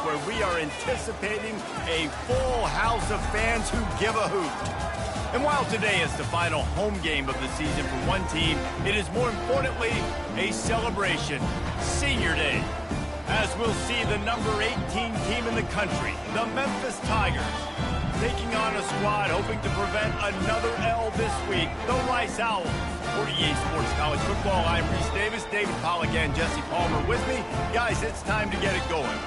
where we are anticipating a full house of fans who give a hoot. And while today is the final home game of the season for one team, it is more importantly a celebration, Senior Day, as we'll see the number 18 team in the country, the Memphis Tigers, taking on a squad hoping to prevent another L this week, the Rice Owls. For EA Sports College Football, I'm Reese Davis, David Pollack, and Jesse Palmer with me. Guys, it's time to get it going.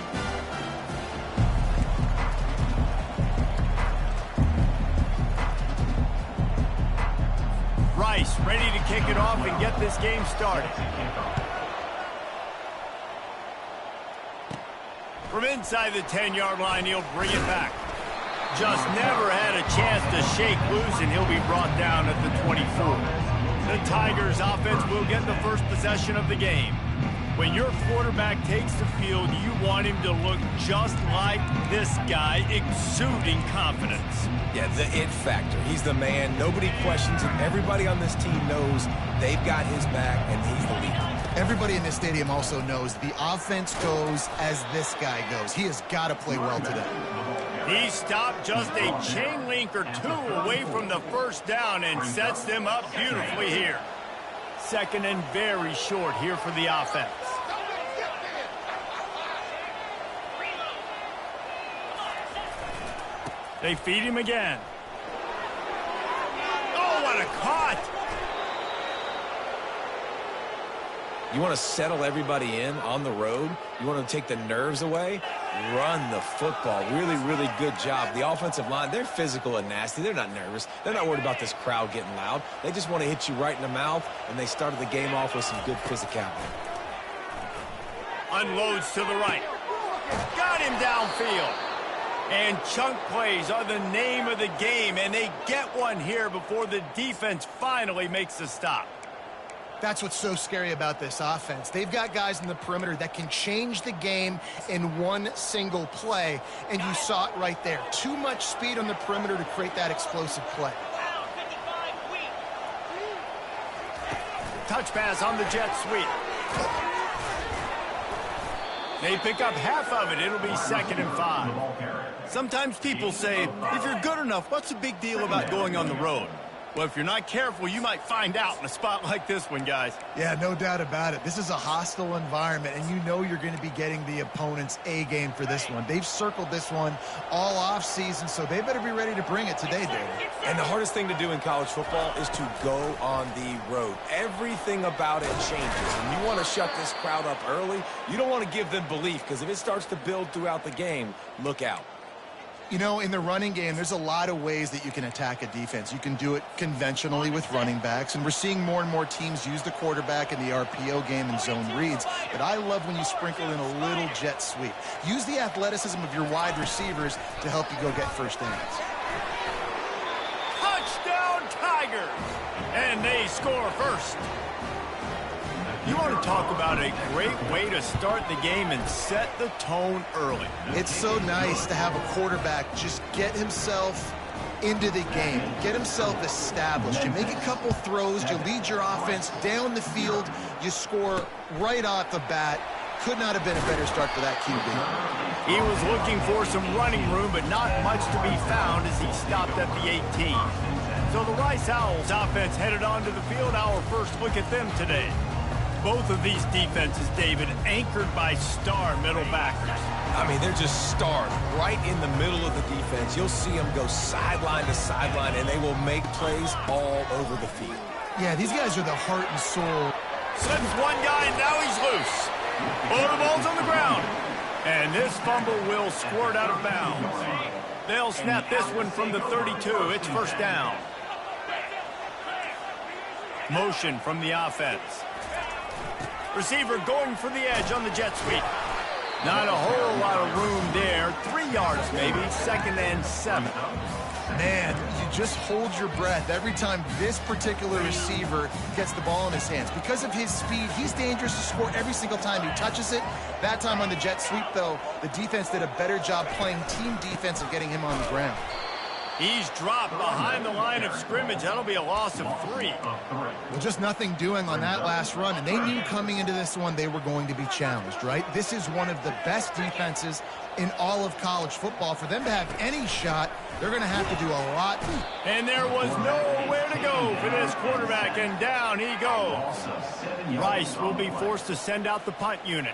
Rice ready to kick it off and get this game started. From inside the 10-yard line, he'll bring it back. Just never had a chance to shake loose, and he'll be brought down at the 24. The Tigers offense will get the first possession of the game. When your quarterback takes the field, you want him to look just like this guy, exuding confidence. Yeah, the it factor. He's the man. Nobody questions him. Everybody on this team knows they've got his back, and he's the leader. Everybody in this stadium also knows the offense goes as this guy goes. He has got to play well today. He stopped just a chain link or two away from the first down and sets them up beautifully here. Second and very short here for the offense. They feed him again. Oh, what a caught! You want to settle everybody in on the road? You want to take the nerves away? Run the football. Really, really good job. The offensive line, they're physical and nasty. They're not nervous. They're not worried about this crowd getting loud. They just want to hit you right in the mouth, and they started the game off with some good physicality. Unloads to the right. Got him downfield. And chunk plays are the name of the game, and they get one here before the defense finally makes a stop. That's what's so scary about this offense. They've got guys in the perimeter that can change the game in one single play, and you saw it right there. Too much speed on the perimeter to create that explosive play. Touch pass on the jet sweep. They pick up half of it. It'll be 2nd and 5. Sometimes people say, if you're good enough, what's the big deal about going on the road? Well, if you're not careful, you might find out in a spot like this one, guys. Yeah, no doubt about it. This is a hostile environment, and you know you're going to be getting the opponent's A game for this one. They've circled this one all offseason, so they better be ready to bring it today, David. And the hardest thing to do in college football is to go on the road. Everything about it changes, and you want to shut this crowd up early. You don't want to give them belief, because if it starts to build throughout the game, look out. You know, in the running game, there's a lot of ways that you can attack a defense. You can do it conventionally with running backs, and we're seeing more and more teams use the quarterback in the RPO game and zone reads. But I love when you sprinkle in a little jet sweep. Use the athleticism of your wide receivers to help you go get first downs. Touchdown, Tigers! And they score first. You want to talk about a great way to start the game and set the tone early. It's so nice to have a quarterback just get himself into the game, get himself established. You make a couple throws, you lead your offense down the field, you score right off the bat. Could not have been a better start for that QB. He was looking for some running room, but not much to be found as he stopped at the 18. So the Rice Owls offense headed onto the field. Our first look at them today. Both of these defenses, David, anchored by star middle backers. I mean, they're just stars right in the middle of the defense. You'll see them go sideline to sideline, and they will make plays all over the field. Yeah, these guys are the heart and soul. Sends one guy, and now he's loose. Oh, the ball's on the ground. And this fumble will squirt out of bounds. They'll snap this one from the 32. It's first down. Motion from the offense. Receiver going for the edge on the jet sweep. Not a whole lot of room there. 3 yards maybe. 2nd and 7. Man, you just hold your breath every time this particular receiver gets the ball in his hands. Because of his speed, he's dangerous to score every single time he touches it. That time on the jet sweep, though, the defense did a better job playing team defense and getting him on the ground. He's dropped behind the line of scrimmage. That'll be a loss of 3. Well, just nothing doing on that last run, and they knew coming into this one they were going to be challenged, right? This is one of the best defenses in all of college football. For them to have any shot, they're going to have to do a lot. And there was nowhere to go for this quarterback, and down he goes. Rice will be forced to send out the punt unit.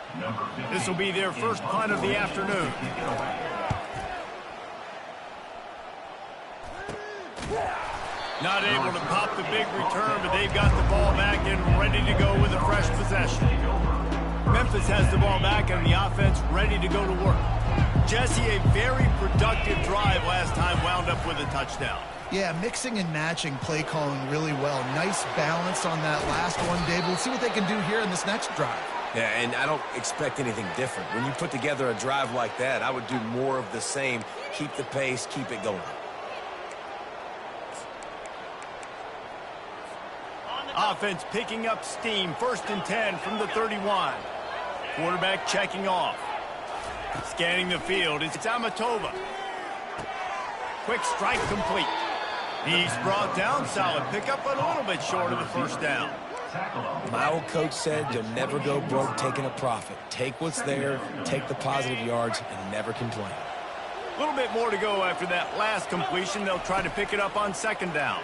This will be their first punt of the afternoon. Not able to pop the big return, but they've got the ball back and ready to go with a fresh possession. Memphis has the ball back and the offense ready to go to work. Jesse, a very productive drive last time wound up with a touchdown. Yeah, mixing and matching play calling really well. Nice balance on that last one, Dave. We'll see what they can do here in this next drive. Yeah, and I don't expect anything different. When you put together a drive like that, I would do more of the same. Keep the pace, keep it going. Offense picking up steam. 1st and 10 from the 31. Quarterback checking off. Scanning the field. It's Amatova. Quick strike complete. He's brought down. Solid pickup, but a little bit short of the first down. My old coach said you'll never go broke taking a profit. Take what's there, take the positive yards, and never complain. A little bit more to go after that last completion. They'll try to pick it up on 2nd down.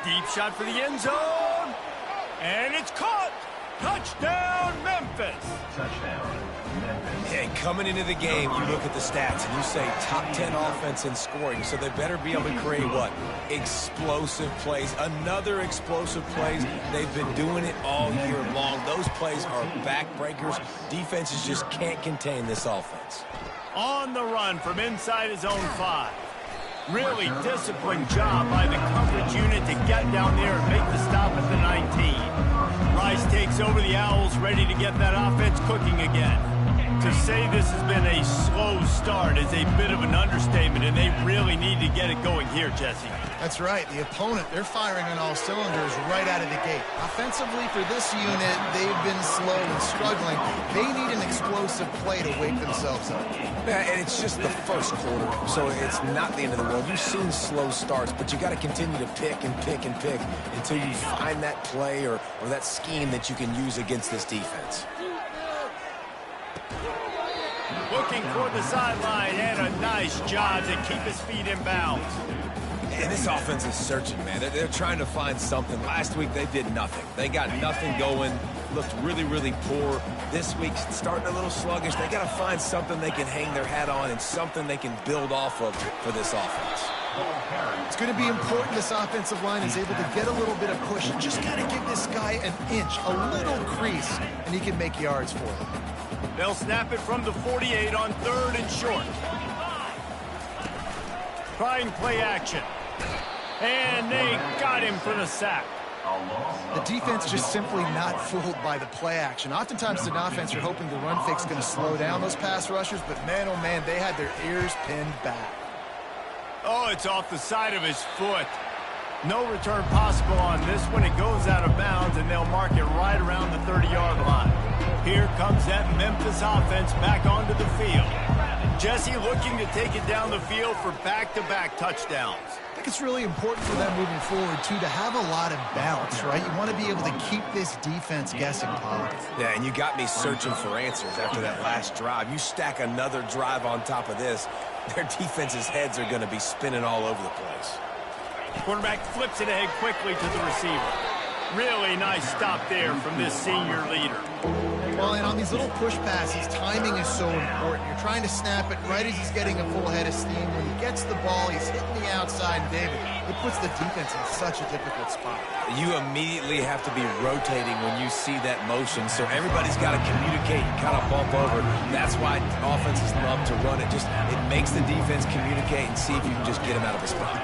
Deep shot for the end zone. And it's caught. Touchdown, Memphis. Hey, coming into the game, you look at the stats and you say top 10 offense in scoring, so they better be able to create what? Explosive plays. Another explosive plays. They've been doing it all year long. Those plays are backbreakers. Defenses just can't contain this offense. On the run from inside his own 5. Really disciplined job by the coverage unit to get down there and make the stop at the 19. Rice takes over the Owls, ready to get that offense cooking again. To say this has been a slow start is a bit of an understatement, and they really need to get it going here, Jesse. That's right. The opponent, they're firing on all cylinders right out of the gate. Offensively, for this unit, they've been slow and struggling. They need an explosive play to wake themselves up. Yeah, and it's just the first quarter, so it's not the end of the world. You've seen slow starts, but you got to continue to pick and pick and pick until you find that play or that scheme that you can use against this defense. Looking for the sideline, and a nice job to keep his feet in bounds. And this offense is searching, man. They're trying to find something. Last week, they did nothing. They got nothing going, looked really, really poor. This week, starting a little sluggish. They got to find something they can hang their hat on and something they can build off of for this offense. It's going to be important this offensive line is able to get a little bit of push and just kind of give this guy an inch, a little crease, and he can make yards for it. They'll snap it from the 48 on 3rd and short. Trying play action. And they got him for the sack. The defense just simply not fooled by the play action. Oftentimes, an offense are hoping the run fake's going to slow down those pass rushers, but man, oh man, they had their ears pinned back. Oh, it's off the side of his foot. No return possible on this one. It goes out of bounds, and they'll mark it right around the 30-yard line. Here comes that Memphis offense back onto the field. Jesse looking to take it down the field for back-to-back touchdowns. I think it's really important for them moving forward, too, to have a lot of balance, right? You want to be able to keep this defense guessing, Paul. Yeah, and you got me searching for answers after that last drive. You stack another drive on top of this, their defense's heads are going to be spinning all over the place. Quarterback flips it ahead quickly to the receiver. Really nice stop there from this senior leader. Well, and on these little push passes, timing is so important. You're trying to snap it right as he's getting a full head of steam. When he gets the ball, he's hitting the outside, and David, it puts the defense in such a difficult spot. You immediately have to be rotating when you see that motion, so everybody's got to communicate and kind of bump over. That's why offenses love to run it. It makes the defense communicate and see if you can just get him out of a spot.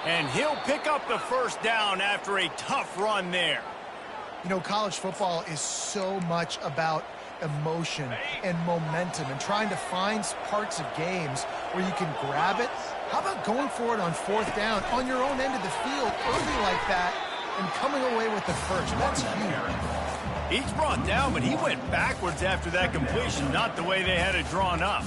And he'll pick up the first down after a tough run there. You know, college football is so much about emotion and momentum and trying to find parts of games where you can grab it. How about going for it on 4th down on your own end of the field early like that and coming away with the first? That's huge. He's brought down, but he went backwards after that completion, not the way they had it drawn up.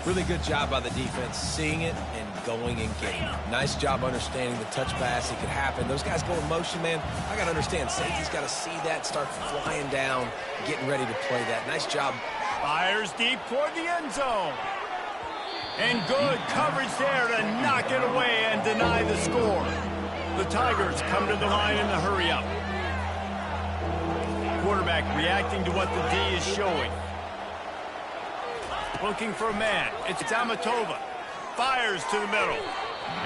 Really good job by the defense, seeing it and going and getting it. Nice job understanding the touch pass. It could happen. Those guys go in motion, man. I got to understand, safety's got to see that, start flying down, getting ready to play that. Nice job. Fires deep toward the end zone. And good coverage there to knock it away and deny the score. The Tigers come to the line in the hurry-up. Quarterback reacting to what the D is showing. Looking for a man. It's Amatova. Fires to the middle.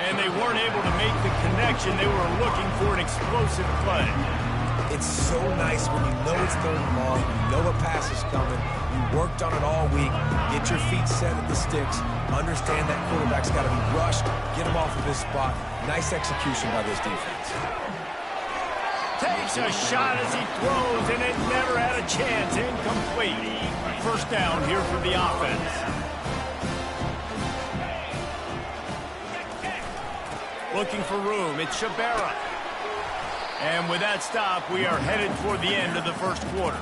And they weren't able to make the connection. They were looking for an explosive play. It's so nice when you know it's third and long, you know a pass is coming, you worked on it all week, get your feet set at the sticks, understand that quarterback's got to be rushed, get him off of this spot. Nice execution by this defense. Takes a shot as he throws, and it never had a chance. Incomplete. First down here for the offense. Looking for room. It's Shabera. And with that stop, we are headed toward the end of the first quarter.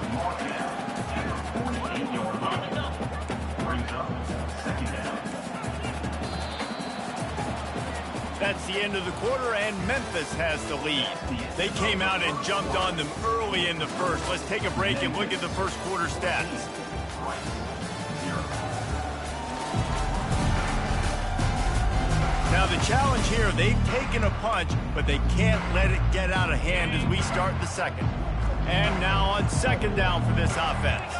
That's the end of the quarter, and Memphis has the lead. They came out and jumped on them early in the first. Let's take a break and look at the first quarter stats. Now the challenge here, they've taken a punch, but they can't let it get out of hand as we start the second. And now on second down for this offense.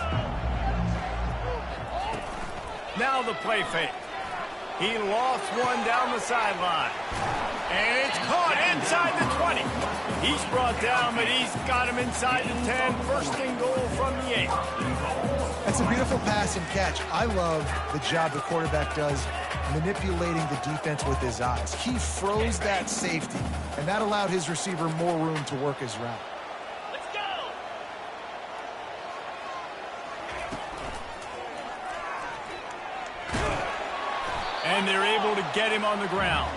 Now the play fake. He lost one down the sideline. And it's caught inside the 20. He's brought down, but he's got him inside the 10. First and goal from the 8. That's a beautiful pass and catch. I love the job the quarterback does manipulating the defense with his eyes. He froze that safety, and that allowed his receiver more room to work his route. Let's go! And they're able to get him on the ground.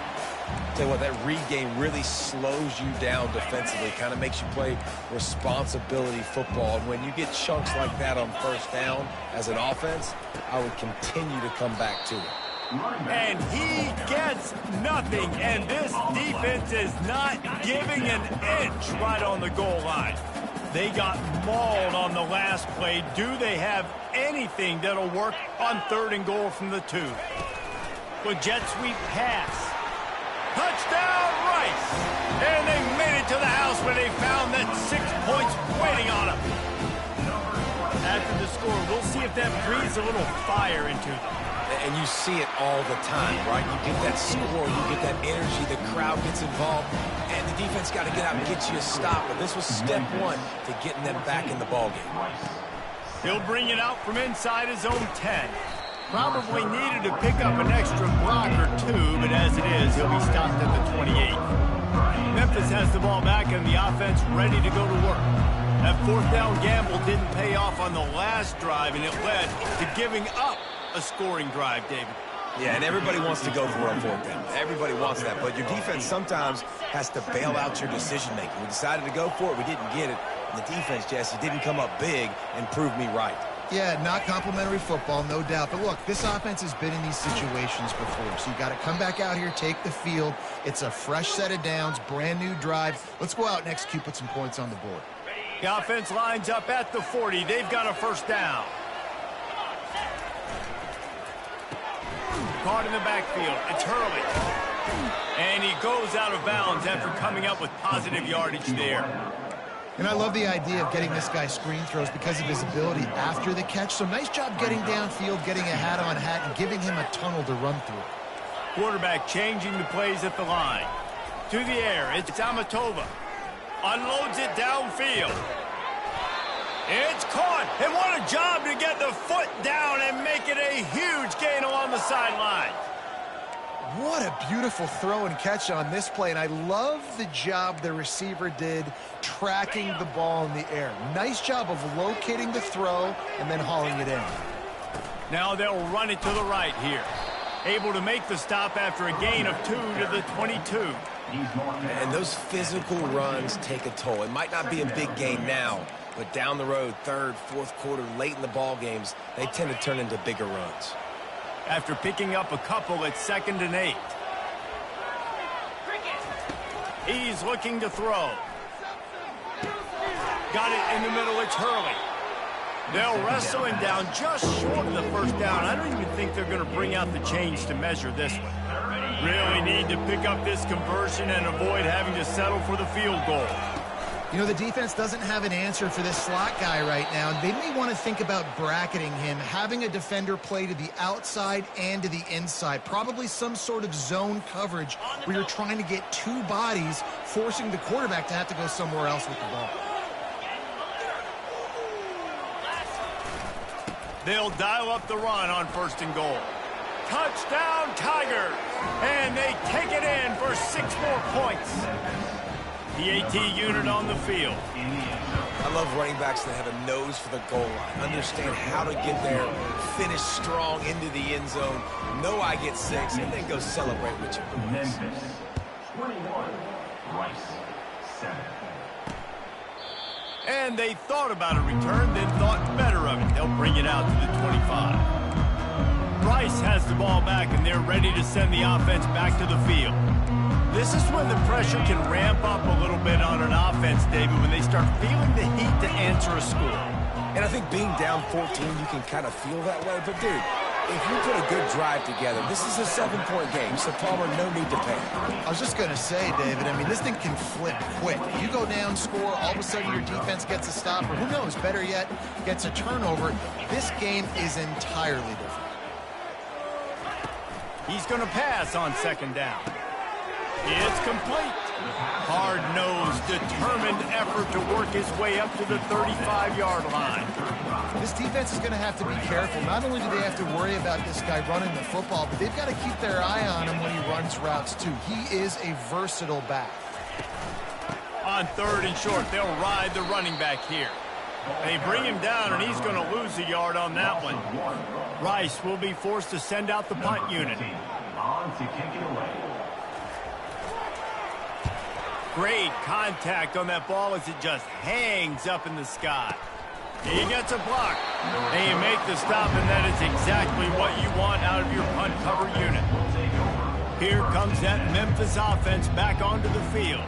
Tell you what, that read game really slows you down defensively, kind of makes you play responsibility football. And when you get chunks like that on first down as an offense, I would continue to come back to it. And he gets nothing, and this defense is not giving an inch right on the goal line. They got mauled on the last play. Do they have anything that'll work on third and goal from the 2? With jet sweep pass. Touchdown, Rice! And they made it to the house where they found that 6 points waiting on them. After the score, we'll see if that breathes a little fire into them. And you see it all the time, right? You get that score, you get that energy, the crowd gets involved, and the defense got to get out and get you a stop. But this was step one to getting them back in the ballgame. He'll bring it out from inside his own 10. Probably needed to pick up an extra block or two, but as it is, he'll be stopped at the 28. Memphis has the ball back and the offense ready to go to work. That fourth down gamble didn't pay off on the last drive, and it led to giving up a scoring drive, David. Yeah, and everybody wants to go for it on fourth down. Everybody wants that, but your defense sometimes has to bail out your decision-making. We decided to go for it. We didn't get it. And the defense, Jesse, didn't come up big and prove me right. Yeah, not complimentary football, no doubt. But look, this offense has been in these situations before. So you got to come back out here, take the field. It's a fresh set of downs, brand new drive. Let's go out and execute, put some points on the board. The offense lines up at the 40. They've got a first down. Caught in the backfield. It's Hurley. And he goes out of bounds after coming up with positive yardage there. And I love the idea of getting this guy screen throws because of his ability after the catch. So nice job getting downfield, getting a hat-on-hat, and giving him a tunnel to run through. Quarterback changing the plays at the line. To the air, it's Amatova. Unloads it downfield. It's caught, and what a job to get the foot down and make it a huge gain along the sideline. What a beautiful throw and catch on this play, and I love the job the receiver did tracking the ball in the air. Nice job of locating the throw and then hauling it in. Now they'll run it to the right here. Able to make the stop after a gain of 2 to the 22. And those physical runs take a toll. It might not be a big gain now, but down the road, third, fourth quarter, late in the ball games, they tend to turn into bigger runs. after picking up a couple at 2nd and 8. He's looking to throw. Got it in the middle. It's Hurley. They'll wrestle him down just short of the first down. I don't even think they're going to bring out the change to measure this one. Really need to pick up this conversion and avoid having to settle for the field goal. You know, the defense doesn't have an answer for this slot guy right now. They may want to think about bracketing him, having a defender play to the outside and to the inside. Probably some sort of zone coverage where you're trying to get two bodies, forcing the quarterback to have to go somewhere else with the ball. They'll dial up the run on 1st and goal. Touchdown, Tigers! And they take it in for 6 more points. The AT unit on the field. I love running backs that have a nose for the goal line. Understand how to get there, finish strong into the end zone, know I get 6, and then go celebrate with your boys. Memphis, 21, Rice, 7. And they thought about a return, then thought better of it. They'll bring it out to the 25. Rice has the ball back, and they're ready to send the offense back to the field. This is when the pressure can ramp up a little bit on an offense, David, when they start feeling the heat to answer a score. And I think being down 14, you can kind of feel that way. But, dude, if you put a good drive together, this is a 7-point game, so Palmer, no need to panic. I was just going to say, David, I mean, this thing can flip quick. You go down, score, all of a sudden your defense gets a stop, or who knows, better yet, gets a turnover. This game is entirely different. He's going to pass on 2nd down. It's complete. Hard-nosed, determined effort to work his way up to the 35-yard line. This defense is going to have to be careful. Not only do they have to worry about this guy running the football, but they've got to keep their eye on him when he runs routes, too. He is a versatile back. On 3rd and short, they'll ride the running back here. They bring him down, and he's going to lose a yard on that one. Rice will be forced to send out the punt unit. On to kick it away. Great contact on that ball as it just hangs up in the sky. He gets a block. They make the stop, and that is exactly what you want out of your punt cover unit. Here comes that Memphis offense back onto the field.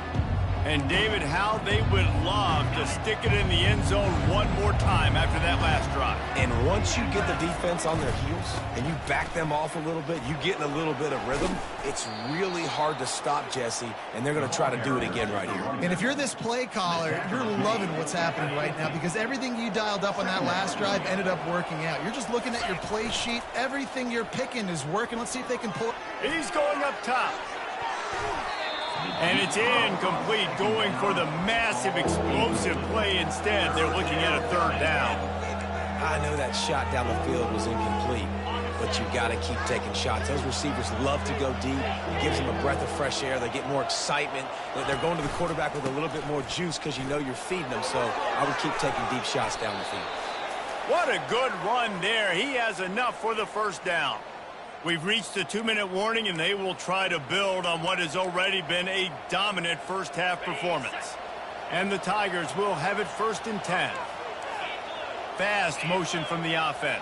And, David, how they would love to stick it in the end zone one more time after that last drive. And once you get the defense on their heels and you back them off a little bit, you get in a little bit of rhythm, it's really hard to stop Jesse, and they're going to try to do it again right here. And if you're this play caller, you're loving what's happening right now because everything you dialed up on that last drive ended up working out. You're just looking at your play sheet. Everything you're picking is working. Let's see if they can pull it. He's going up top. And it's incomplete, going for the massive explosive play instead. They're looking at a 3rd down. I know that shot down the field was incomplete, but you got to keep taking shots. Those receivers love to go deep. It gives them a breath of fresh air. They get more excitement. They're going to the quarterback with a little bit more juice because you know you're feeding them. So I would keep taking deep shots down the field. What a good run there. He has enough for the 1st down. We've reached the 2-minute warning, and they will try to build on what has already been a dominant first-half performance. And the Tigers will have it 1st and 10. Fast motion from the offense.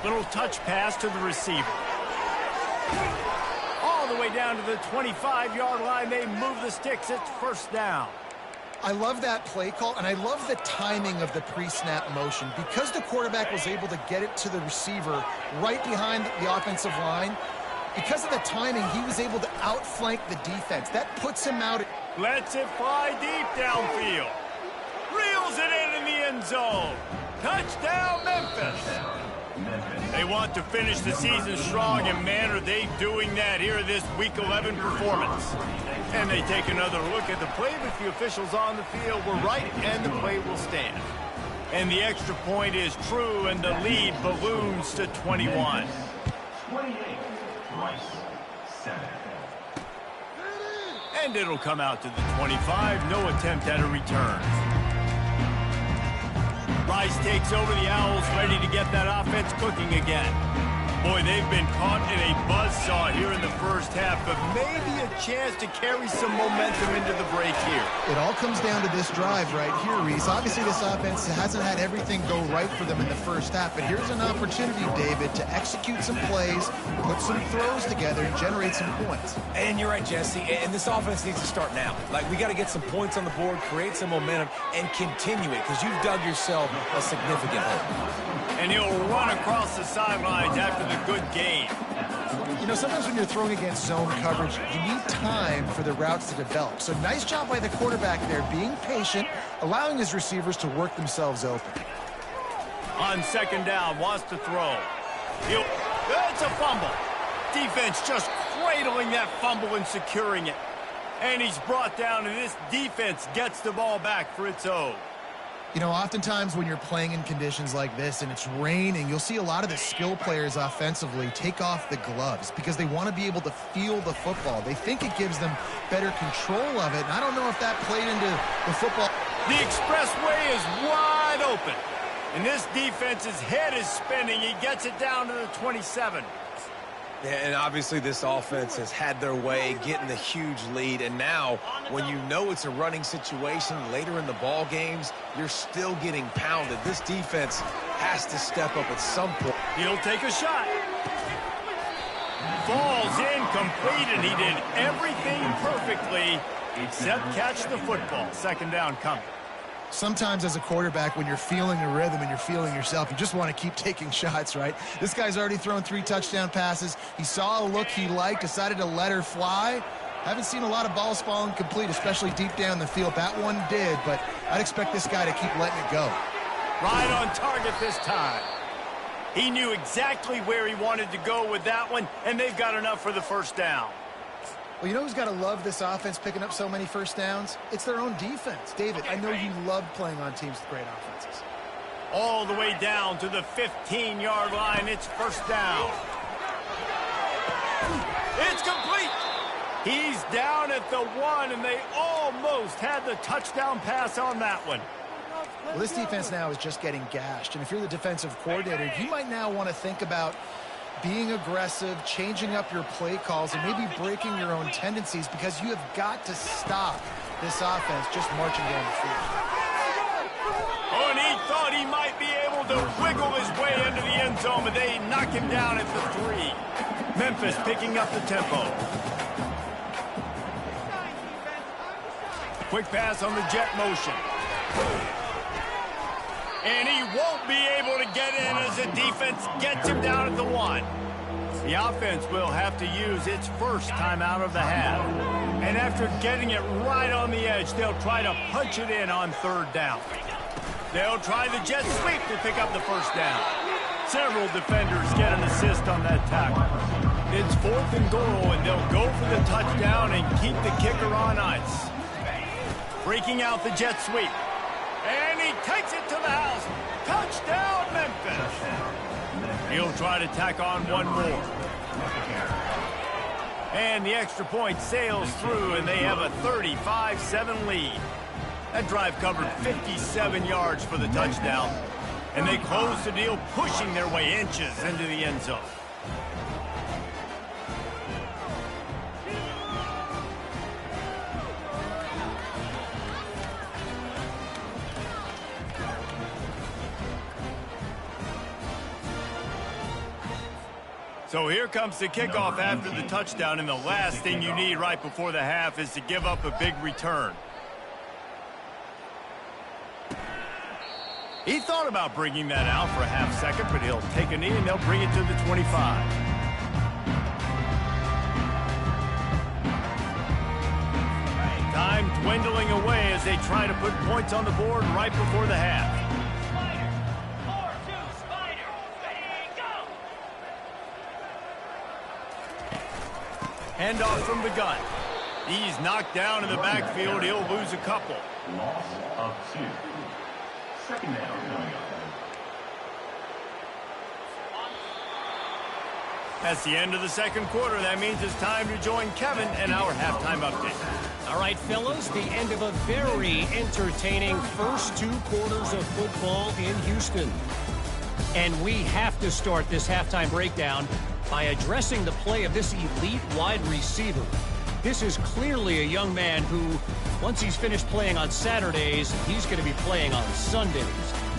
Little touch pass to the receiver. All the way down to the 25-yard line. They move the sticks. It's 1st down. I love that play call, and I love the timing of the pre-snap motion. Because the quarterback was able to get it to the receiver right behind the offensive line, because of the timing, he was able to outflank the defense. That puts him out. Lets it fly deep downfield. Reels it in the end zone. Touchdown, Memphis. They want to finish the season strong, and man, are they doing that here in this Week 11 performance. And they take another look at the play, but the officials on the field were right, and the play will stand. And the extra point is true, and the lead balloons to 21. 28, Rice, 7. And it'll come out to the 25. No attempt at a return. Rice takes over the Owls, ready to get that offense cooking again. Boy, they've been caught in a buzzsaw here in the first half, but maybe a chance to carry some momentum into the break here. It all comes down to this drive right here, Reese. Obviously, this offense hasn't had everything go right for them in the first half, but here's an opportunity, David, to execute some plays, put some throws together, and generate some points. And you're right, Jesse, and this offense needs to start now. Like, we got to get some points on the board, create some momentum, and continue it, because you've dug yourself a significant hole. And he'll run across the sidelines after the good game. You know, sometimes when you're throwing against zone coverage, you need time for the routes to develop. So nice job by the quarterback there, being patient, allowing his receivers to work themselves open. On second down, wants to throw. It's a fumble. Defense just cradling that fumble and securing it. And he's brought down, and this defense gets the ball back for its own. You know, oftentimes when you're playing in conditions like this and it's raining, you'll see a lot of the skill players offensively take off the gloves because they want to be able to feel the football. They think it gives them better control of it, and I don't know if that played into the football. The expressway is wide open, and this defense's head is spinning. He gets it down to the 27. Yeah, and obviously this offense has had their way getting the huge lead, and now when you know it's a running situation later in the ball games, you're still getting pounded. This defense has to step up at some point. He'll take a shot. Falls incomplete, and he did everything perfectly except catch the football. Second down coming. Sometimes as a quarterback, when you're feeling the rhythm and you're feeling yourself, you just want to keep taking shots, right? This guy's already thrown 3 touchdown passes. He saw a look he liked, decided to let her fly. Haven't seen a lot of balls falling complete, especially deep down the field. That one did, but I'd expect this guy to keep letting it go. Right on target this time. He knew exactly where he wanted to go with that one, and they've got enough for the first down. Well, you know who's got to love this offense picking up so many first downs? It's their own defense. David, I know you love playing on teams with great offenses. All the way down to the 15-yard line. It's first down. It's complete. He's down at the 1, and they almost had the touchdown pass on that one. Well, this defense now is just getting gashed, and if you're the defensive coordinator, you might now want to think about being aggressive, changing up your play calls, and maybe breaking your own tendencies, because you have got to stop this offense just marching down the field. Oh, and he thought he might be able to wiggle his way into the end zone, but they knock him down at the 3. Memphis picking up the tempo. Quick pass on the jet motion. And he won't be able to get in as the defense gets him down at the 1. The offense will have to use its first timeout of the half. And after getting it right on the edge, they'll try to punch it in on third down. They'll try the jet sweep to pick up the first down. Several defenders get an assist on that tackle. It's 4th and goal, and they'll go for the touchdown and keep the kicker on ice. Breaking out the jet sweep. And he takes it to the house. Touchdown, Memphis. He'll try to tack on one more. And the extra point sails through, and they have a 35-7 lead. That drive covered 57 yards for the touchdown. And they close the deal, pushing their way inches into the end zone. So here comes the kickoff after the touchdown, and the last thing you need right before the half is to give up a big return. He thought about bringing that out for a half second, but he'll take a knee and they'll bring it to the 25. Time dwindling away as they try to put points on the board right before the half. Handoff from the gun. He's knocked down in the backfield. He'll lose a couple. Loss of 2. Second down coming up. That's the end of the second quarter. That means it's time to join Kevin and our halftime update. All right, fellas, the end of a very entertaining first 2 quarters of football in Houston. And we have to start this halftime breakdown by addressing the play of this elite wide receiver. This is clearly a young man who, once he's finished playing on Saturdays, he's going to be playing on Sundays.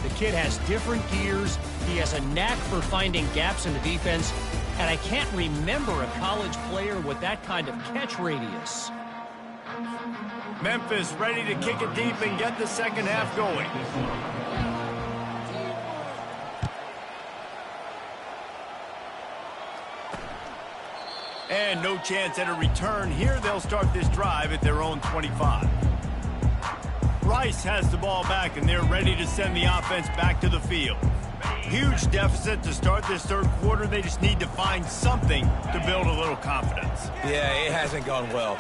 The kid has different gears. He has a knack for finding gaps in the defense. And I can't remember a college player with that kind of catch radius. Memphis ready to kick it deep and get the second half going. And no chance at a return here. They'll start this drive at their own 25. Rice has the ball back, and they're ready to send the offense back to the field. Huge deficit to start this third quarter. They just need to find something to build a little confidence. Yeah, it hasn't gone well.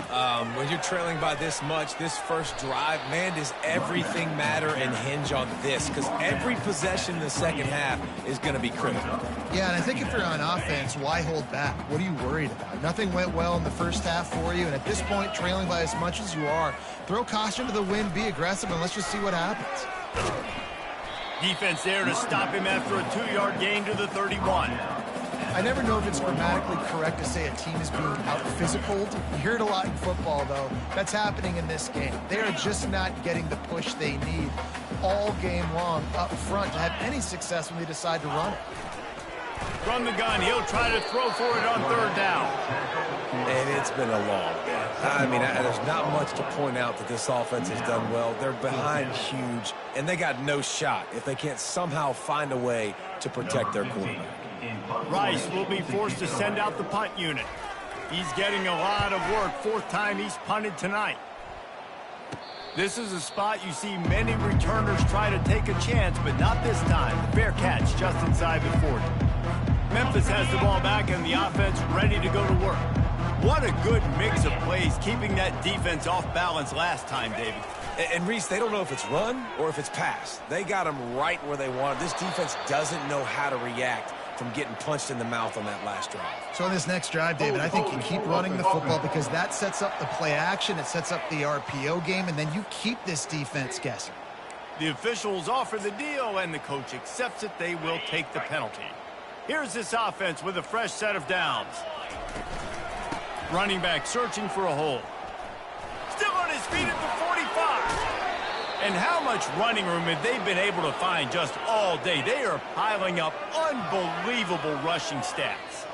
When you're trailing by this much, this first drive, man, does everything matter and hinge on this? Because every possession in the second half is going to be critical. Yeah, and I think if you're on offense, why hold back? What are you worried about? Nothing went well in the first half for you, and at this point, trailing by as much as you are, throw caution to the wind, be aggressive, and let's just see what happens. Defense there to stop him after a 2-yard gain to the 31. I never know if it's grammatically correct to say a team is being out-physicaled. You hear it a lot in football, though. That's happening in this game. They are just not getting the push they need all game long up front to have any success when they decide to run it. From the gun, he'll try to throw for it on third down. And it's been a long day. I mean, there's not much to point out that this offense has done well. They're behind huge, and they got no shot if they can't somehow find a way to protect their quarterback. Rice will be forced to send out the punt unit. He's getting a lot of work. Fourth time he's punted tonight. This is a spot you see many returners try to take a chance, but not this time. The fair catch just inside the 40. Memphis has the ball back and the offense ready to go to work. What a good mix of plays, keeping that defense off balance last time, David. And Reese, they don't know if it's run or if it's pass. They got them right where they want it. This defense doesn't know how to react from getting punched in the mouth on that last drive. So on this next drive, David, I think you keep running the football because that sets up the play action, it sets up the RPO game, and then you keep this defense guessing. The officials offer the deal, and the coach accepts it. They will take the penalty. Here's this offense with a fresh set of downs. Running back searching for a hole. Still on his feet at the 45. And how much running room have they been able to find just all day? They are piling up unbelievable rushing stats.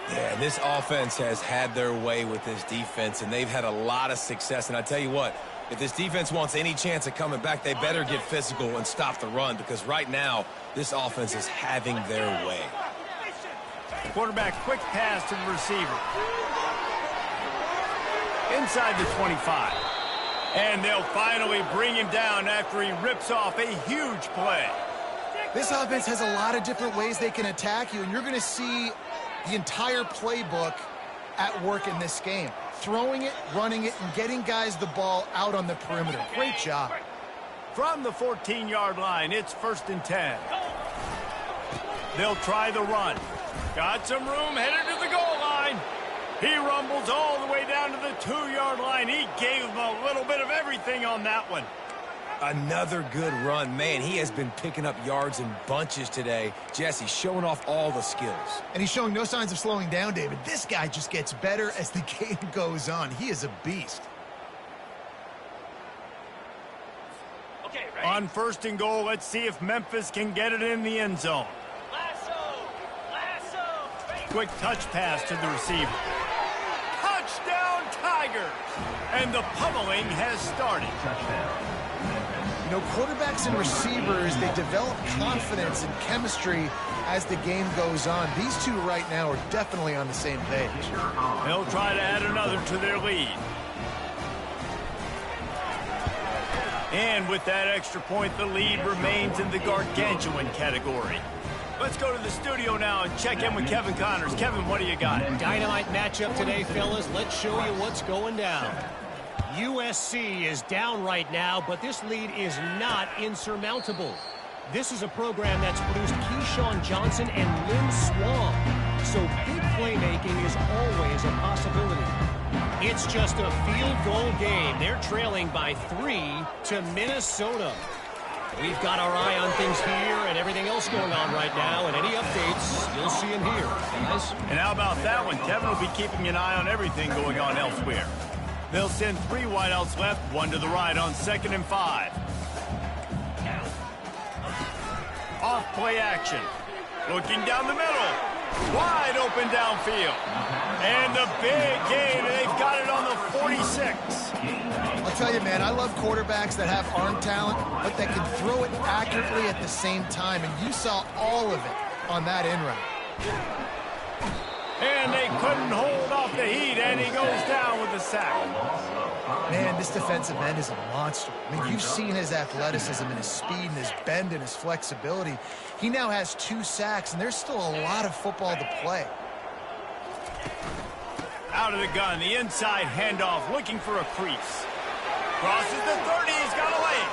Yeah, this offense has had their way with this defense, and they've had a lot of success. And I tell you what, if this defense wants any chance of coming back, they better get physical and stop the run, because right now, this offense is having their way. Quarterback quick pass to the receiver. Inside the 25. And they'll finally bring him down after he rips off a huge play. This offense has a lot of different ways they can attack you, and you're going to see the entire playbook at work in this game. Throwing it, running it, and getting guys the ball out on the perimeter. Great job. From the 14-yard line, it's 1st and 10. They'll try the run. Got some room, headed to the goal line. He rumbles all the way down to the 2-yard line. He gave him a little bit of everything on that one. Another good run. Man, he has been picking up yards in bunches today. Jesse showing off all the skills. And he's showing no signs of slowing down, David. This guy just gets better as the game goes on. He is a beast. Okay, ready? On 1st and goal, let's see if Memphis can get it in the end zone. Quick touch pass to the receiver. Touchdown, Tigers! And the pummeling has started. You know, quarterbacks and receivers, they develop confidence and chemistry as the game goes on. These two right now are definitely on the same page. They'll try to add another to their lead. And with that extra point, the lead remains in the gargantuan category. Let's go to the studio now and check in with Kevin Connors. Kevin, what do you got? Dynamite matchup today, fellas. Let's show you what's going down. USC is down right now, but this lead is not insurmountable. This is a program that's produced Keyshawn Johnson and Lynn Swan, so big playmaking is always a possibility. It's just a field goal game. They're trailing by 3 to Minnesota. We've got our eye on things here and everything else going on right now, and any updates you'll see in here, guys. And how about that one? Kevin will be keeping an eye on everything going on elsewhere. They'll send 3 wideouts left, 1 to the right on 2nd and 5. Off play action. Looking down the middle. Wide open downfield. And the big gain, and they've got it on the 46. I'll tell you, man, I love quarterbacks that have arm talent, but that can throw it accurately at the same time, and you saw all of it on that in route. And they couldn't hold off the heat, and he goes down with the sack. Man, this defensive end is a monster. I mean, you've seen his athleticism and his speed and his bend and his flexibility. He now has 2 sacks, and there's still a lot of football to play. Out of the gun, the inside handoff, looking for a crease. Crosses the 30, he's got a lane.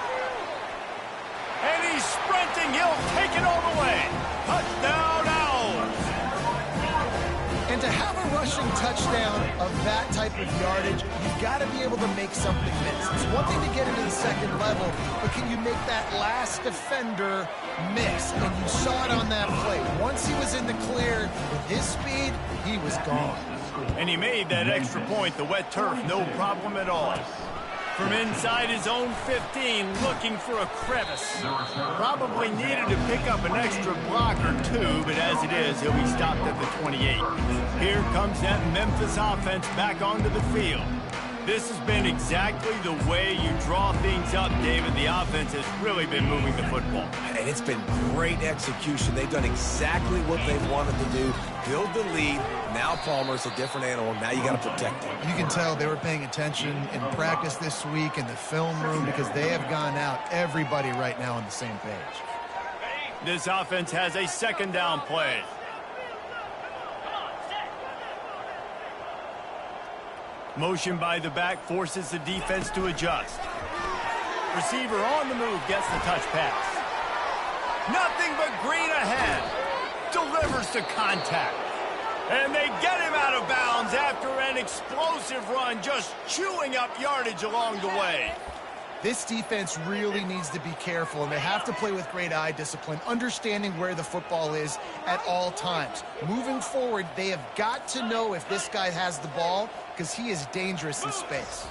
And he's sprinting, he'll take it all the way. Touchdown, Owls. And to have a rushing touchdown of that type of yardage, you've got to be able to make something miss. It's one thing to get into the second level, but can you make that last defender miss? And you saw it on that play. Once he was in the clear with his speed, he was gone. And he made that extra point, the wet turf, no problem at all. From inside his own 15, looking for a crevice. Probably needed to pick up an extra block or 2, but as it is, he'll be stopped at the 28. Here comes that Memphis offense back onto the field. This has been exactly the way you draw things up, David. The offense has really been moving the football. And it's been great execution. They've done exactly what they've wanted to do. Build the lead. Now Palmer's a different animal. Now you got to protect him. You can tell they were paying attention in practice this week in the film room because they have gone out, everybody right now on the same page. This offense has a 2nd down play. Motion by the back forces the defense to adjust. Receiver on the move gets the touch pass. Nothing but green ahead. Delivers to contact. And they get him out of bounds after an explosive run, just chewing up yardage along the way. This defense really needs to be careful, and they have to play with great eye discipline, understanding where the football is at all times. Moving forward, they have got to know if this guy has the ball, because he is dangerous in space.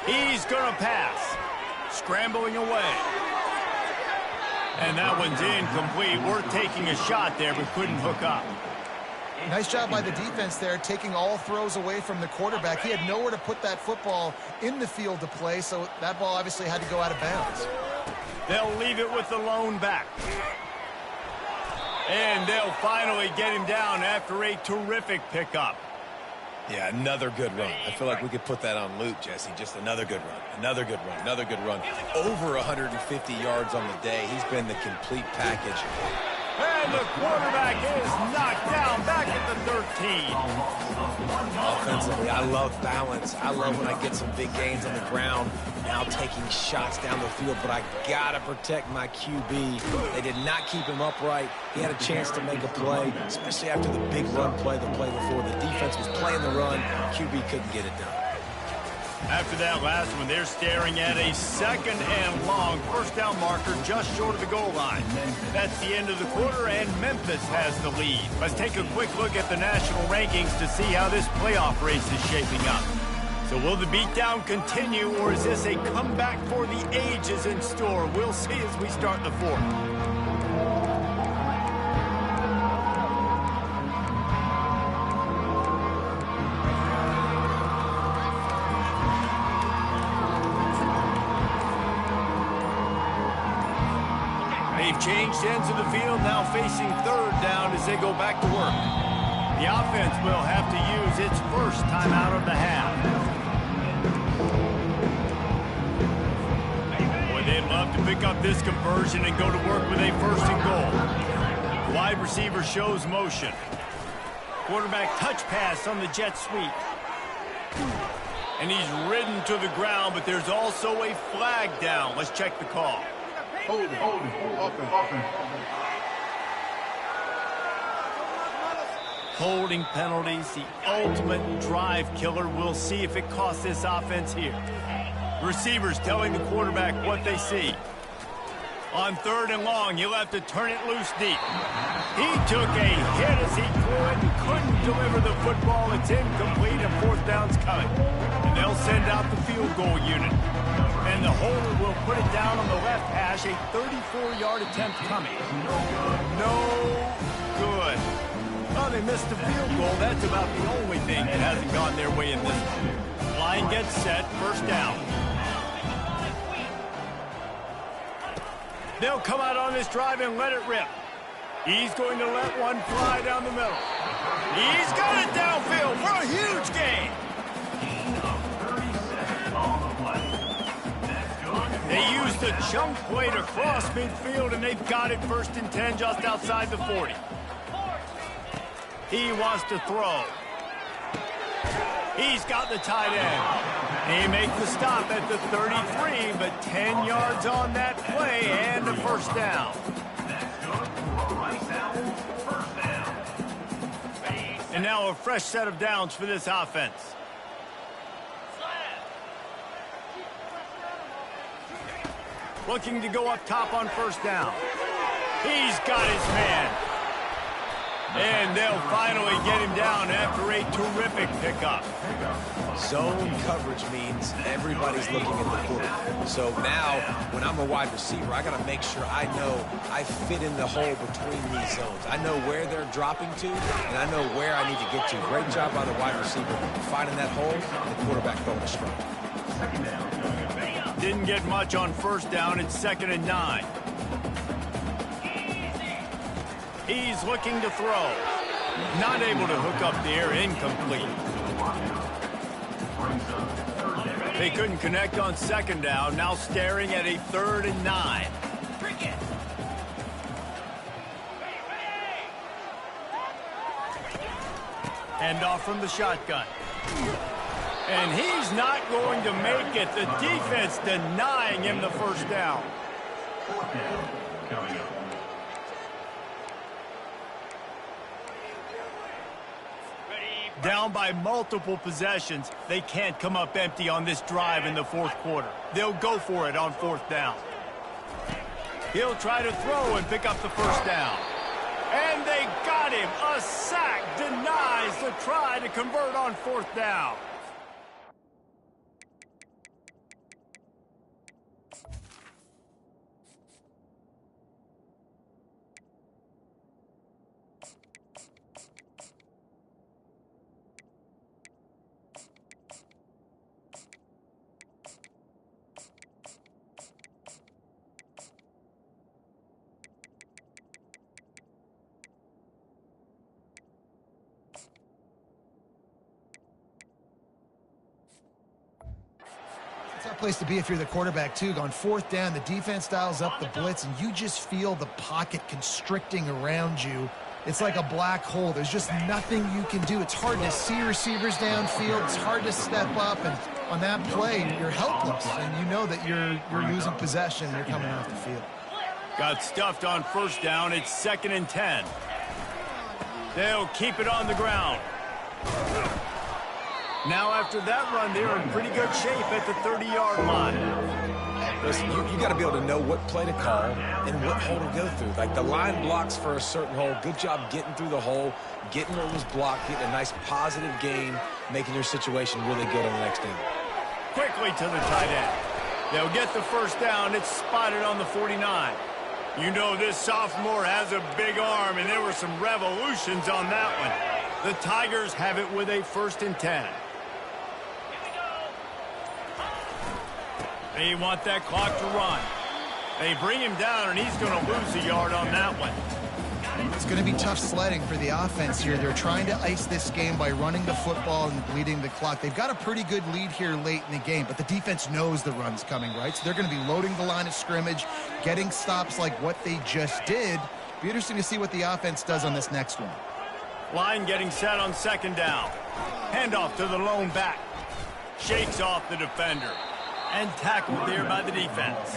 He's going to pass. Scrambling away. And that one's incomplete. Worth taking a shot there, but couldn't hook up. Nice job by the defense there, taking all throws away from the quarterback. He had nowhere to put that football in the field to play, so that ball obviously had to go out of bounds. They'll leave it with the lone back. And they'll finally get him down after a terrific pickup. Yeah, another good run. I feel like we could put that on loop, Jesse. Just another good run, another good run, another good run. Over 150 yards on the day. He's been the complete package. And the quarterback is knocked down back at the 13. Offensively, I love balance. I love when I get some big gains on the ground. Now taking shots down the field, but I got to protect my QB. They did not keep him upright. He had a chance to make a play, especially after the big run play the play before. The defense was playing the run. QB couldn't get it done. After that last one, they're staring at a 2nd and long. 1st down marker just short of the goal line. That's the end of the quarter, and Memphis has the lead. Let's take a quick look at the national rankings to see how this playoff race is shaping up. So will the beatdown continue, or is this a comeback for the ages in store? We'll see as we start the 4th. Changed ends of the field, now facing 3rd down as they go back to work. The offense will have to use its first timeout of the half. Boy, they'd love to pick up this conversion and go to work with a 1st and goal. Wide receiver shows motion. Quarterback touch pass on the jet sweep. And he's ridden to the ground, but there's also a flag down. Let's check the call. Holding. Holding penalties, the ultimate drive killer. We'll see if it costs this offense here. Receivers telling the quarterback what they see. On 3rd and long, he'll have to turn it loose deep. He took a hit as he threw it and couldn't deliver the football. It's incomplete and 4th down's coming. And they'll send out the field goal unit. And the holder will put it down on the left hash. A 34-yard attempt coming. No good. Well, they missed the field goal. That's about the only thing that hasn't gone their way in this one. Line gets set, 1st down. They'll come out on this drive and let it rip. He's going to let one fly down the middle. He's got it downfield for a huge gain. They used the chunk play to cross midfield, and they've got it 1st and 10 just outside the 40. He wants to throw. He's got the tight end. He makes the stop at the 33, but 10 yards on that play and a 1st down. And now a fresh set of downs for this offense. Looking to go up top on 1st down. He's got his man. And they'll finally get him down after a terrific pickup. Zone coverage means everybody's looking at the quarterback. So now, when I'm a wide receiver, I got to make sure I know I fit in the hole between these zones. I know where they're dropping to, and I know where I need to get to. Great job by the wide receiver finding that hole, and the quarterback throwing a strike. Didn't get much on 1st down. It's 2nd and 9. He's looking to throw. Not able to hook up there. Incomplete. They couldn't connect on 2nd down. Now staring at a 3rd and 9. Hand off from the shotgun. And he's not going to make it. The defense denying him the 1st down. 4th down coming up. Down by multiple possessions, they can't come up empty on this drive in the 4th quarter. They'll go for it on 4th down. He'll try to throw and pick up the 1st down. And they got him. A sack denies the try to convert on 4th down. It's a place to be if you're the quarterback, too. On 4th down, the defense dials up the blitz, and you just feel the pocket constricting around you. It's like a black hole. There's just nothing you can do. It's hard to see receivers downfield. It's hard to step up, and on that play, you're helpless, and you know that you're losing possession and you're coming off the field. Got stuffed on 1st down. It's 2nd and 10. They'll keep it on the ground. Now, after that run, they're in pretty good shape at the 30-yard line. Listen, you got to be able to know what play to call and what hole to go through. Like, the line blocks for a certain hole. Good job getting through the hole, getting what was blocked, getting a nice positive gain, making your situation really good on the next down. Quickly to the tight end. They'll get the 1st down. It's spotted on the 49. You know this sophomore has a big arm, and there were some revolutions on that one. The Tigers have it with a 1st and 10. They want that clock to run. They bring him down, and he's going to lose a yard on that one. It's going to be tough sledding for the offense here. They're trying to ice this game by running the football and bleeding the clock. They've got a pretty good lead here late in the game, but the defense knows the run's coming, right? So they're going to be loading the line of scrimmage, getting stops like what they just did. Be interesting to see what the offense does on this next one. Line getting set on 2nd down. Handoff to the lone back. Shakes off the defender. And tackled there by the defense.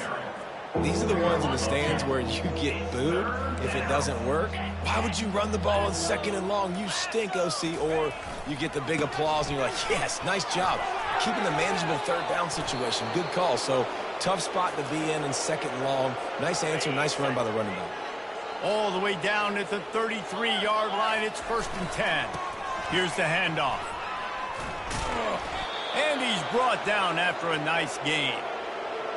These are the ones in the stands where you get booed if it doesn't work. Why would you run the ball on 2nd and long? You stink, OC. Or you get the big applause and you're like, yes, nice job. Keeping the manageable 3rd down situation. Good call. So Tough spot to be in second and long. Nice answer, nice run by the running back. All the way down at the 33-yard line. It's 1st and 10. Here's the handoff. And he's brought down after a nice gain.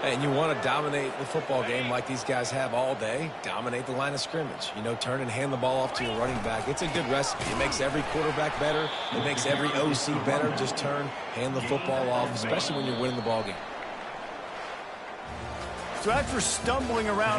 And you want to dominate the football game like these guys have all day. Dominate the line of scrimmage. You know, turn and hand the ball off to your running back. It's a good recipe. It makes every quarterback better. It makes every OC better. Just turn, hand the football off, especially when you're winning the ball game. So after stumbling around